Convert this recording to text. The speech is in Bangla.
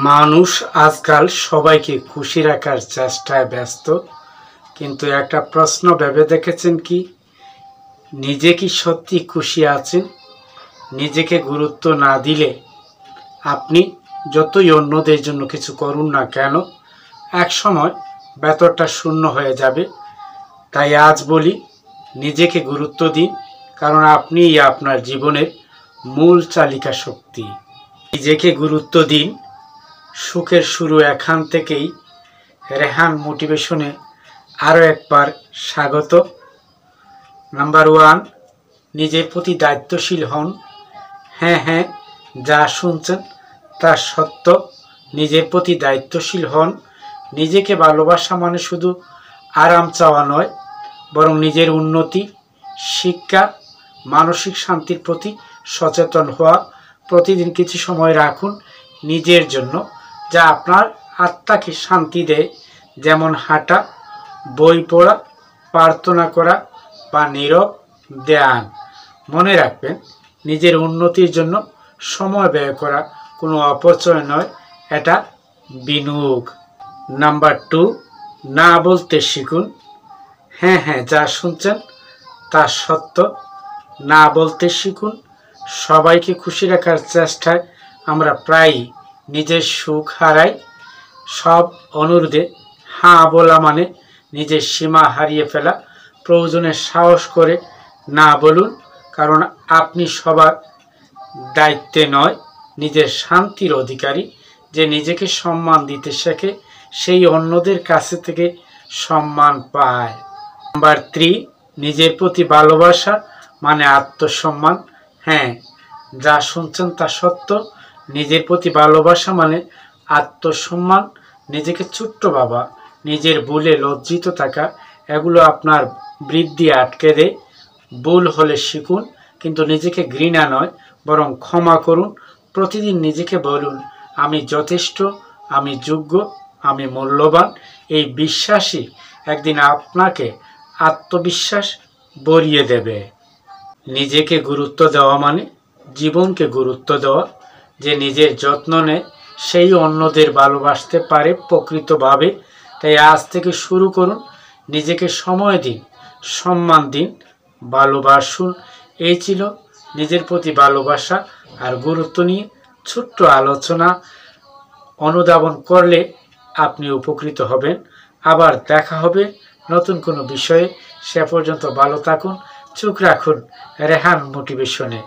মানুষ আজকাল সবাইকে খুশি রাখার চেষ্টায় ব্যস্ত, কিন্তু একটা প্রশ্ন ভেবে দেখেছেন কি? নিজে কি সত্যি খুশি আছেন? নিজেকে গুরুত্ব না দিলে আপনি যতই অন্যদের জন্য কিছু করুন না কেন, এক সময় ভেতরটা শূন্য হয়ে যাবে। তাই আজ বলি, নিজেকে গুরুত্ব দিন, কারণ আপনিই আপনার জীবনের মূল চালিকা শক্তি। নিজেকে গুরুত্ব দিন, সুখের শুরু এখান থেকেই। রেহান মোটিভেশনে আরও একবার স্বাগত। নাম্বার 1, নিজের প্রতি দায়িত্বশীল হন। হ্যাঁ, যা শুনছেন তা সত্য। নিজের প্রতি দায়িত্বশীল হন। নিজেকে ভালোবাসা মানে শুধু আরাম চাওয়া নয়, বরং নিজের উন্নতি, শিক্ষা, মানসিক শান্তির প্রতি সচেতন হওয়া। প্রতিদিন কিছু সময় রাখুন নিজের জন্য, যা আপনার আত্মাকে শান্তি দেয়, যেমন হাঁটা, বই পড়া, প্রার্থনা করা বা নীরব ধ্যান। মনে রাখবেন, নিজের উন্নতির জন্য সময় ব্যয় করা কোনো অপচয় নয়, এটা বিনিয়োগ। নাম্বার 2, না বলতে শিখুন। হ্যাঁ, যা শুনছেন তা সত্য। না বলতে শিখুন। সবাইকে খুশি রাখার চেষ্টায় আমরা প্রায়ই নিজের সুখ হারাই। সব অনুরোধে হ্যাঁ বলা মানে নিজের সীমা হারিয়ে ফেলা। প্রয়োজনে সাহস করে না বলুন, কারণ আপনি সবার দায়িত্বে নয়, নিজের শান্তির অধিকারী। যে নিজেকে সম্মান দিতে শেখে, সেই অন্যদের কাছে থেকে সম্মান পায়। নাম্বার 3, নিজের প্রতি ভালোবাসা মানে আত্মসম্মান। হ্যাঁ, যা শুনছেন তা সত্য। নিজের প্রতি ভালোবাসা মানে আত্মসম্মান। নিজেকে ছোট্ট ভাবা, নিজের ভুলে লজ্জিত থাকা, এগুলো আপনার বৃদ্ধি আটকে দেয়। ভুল হলে শিখুন, কিন্তু নিজেকে ঘৃণা নয়, বরং ক্ষমা করুন। প্রতিদিন নিজেকে বলুন, আমি যথেষ্ট, আমি যোগ্য, আমি মূল্যবান। এই বিশ্বাসই একদিন আপনাকে আত্মবিশ্বাস ভরিয়ে দেবে। নিজেকে গুরুত্ব দেওয়া মানে জীবনকে গুরুত্ব দেওয়া। যে নিজের যত্ন নেয়, সেই অন্যদের ভালোবাসতে পারে প্রকৃতভাবে। তাই আজ থেকে শুরু করুন, নিজেকে সময় দিন, সম্মান দিন, ভালোবাসুন। এই ছিল নিজের প্রতি ভালোবাসা আর গুরুত্ব নিয়ে ছোট্ট আলোচনা। অনুধাবন করলে আপনি উপকৃত হবেন। আবার দেখা হবে নতুন কোনো বিষয়ে। সে পর্যন্ত ভালো থাকুন, চোখ রাখুন রেহান মোটিভেশনে।